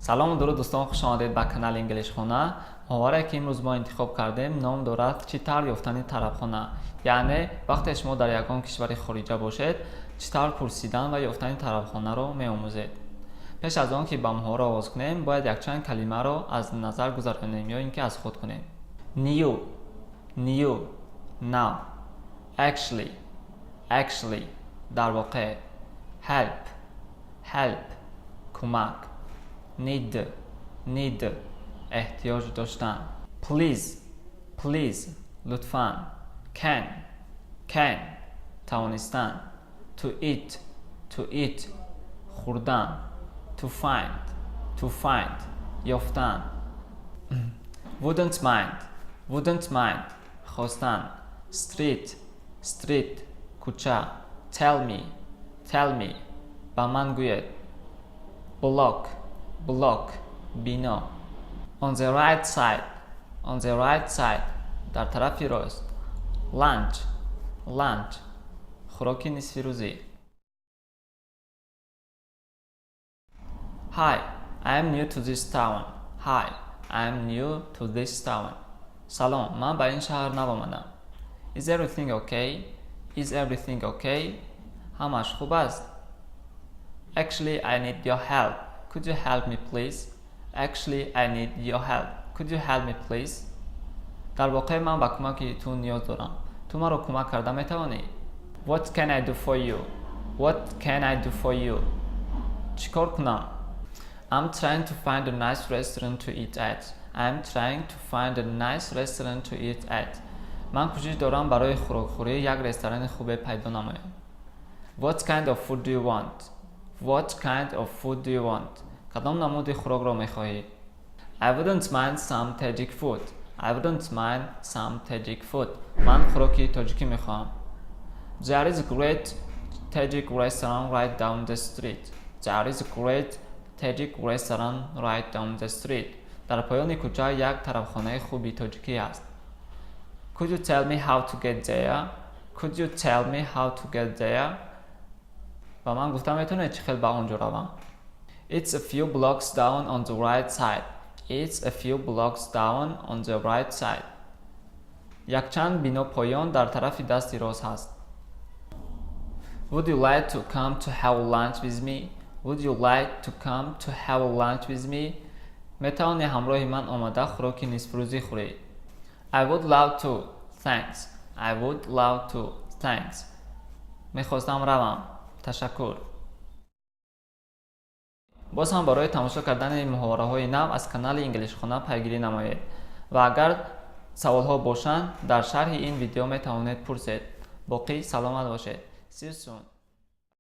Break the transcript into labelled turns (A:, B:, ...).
A: سلام و درود دوستان، خوش آمدید به کانال انگلیش خونه. محوری که امروز ما انتخاب کردیم نام دارد چطور یافتن طرفخانه. یعنی وقتی شما در یگان کشور خارجی باشید چطور پرسیدن و یافتن طرفخانه رو می‌آموزید. پیش از آن که با محور آغاز کنیم باید یک چند کلمه رو از نظر گذرانیم یا اینکه از خود کنیم. new now actually در واقع help کمک need احتیاج داشتن please لطفاً can توانستن to eat خوردن to find یافتن wouldn't mind خواستن street کوچه tell me با من گوید block بینا on the right side در طرف راست lunch خوراک نصف روزی. Hi, I am new to this town. سلام، من به این شهر نو آمدم. Is everything okay? همش خوب است. Actually, I need your help. Could you help me please? در واقع من به کمک تو نیاز دارم. تو مرا کمک کرده میتوانی؟ What can I do for you? چیکار کنم؟ I'm trying to find a nice restaurant to eat at. من کوشش دارم برای خوراکخوری یک رستوران خوب پیدا نمایم. What kind of food do you want? کدام نمود خوراک را میخواهی؟ I wouldn't mind some Tajik food. من خوراک تاجیکی میخواهم. There is a great Tajik restaurant right down the street. در پایان کوچه یک طرفخانه خوبی تاجیکی است. Could you tell me how to get there? و من گفتم میتونه چه خیلی به آنجا روم. It's a few blocks down on the right side. یک چند بینا پایان در طرف دست راست هست. Would you like to come to have lunch with me? میتوانی همراه من آمده خوراک نصف روزی خوری. I would love to. Thanks. میخواستم روم. تشکر. باز هم برای تماشا کردن این محاوره های نو از کانال انگلیش خونه پیگیری نمایید و اگر سوال ها باشند در شرح این ویدیو می توانید پرسید. باقی سلامت باشید. See you soon.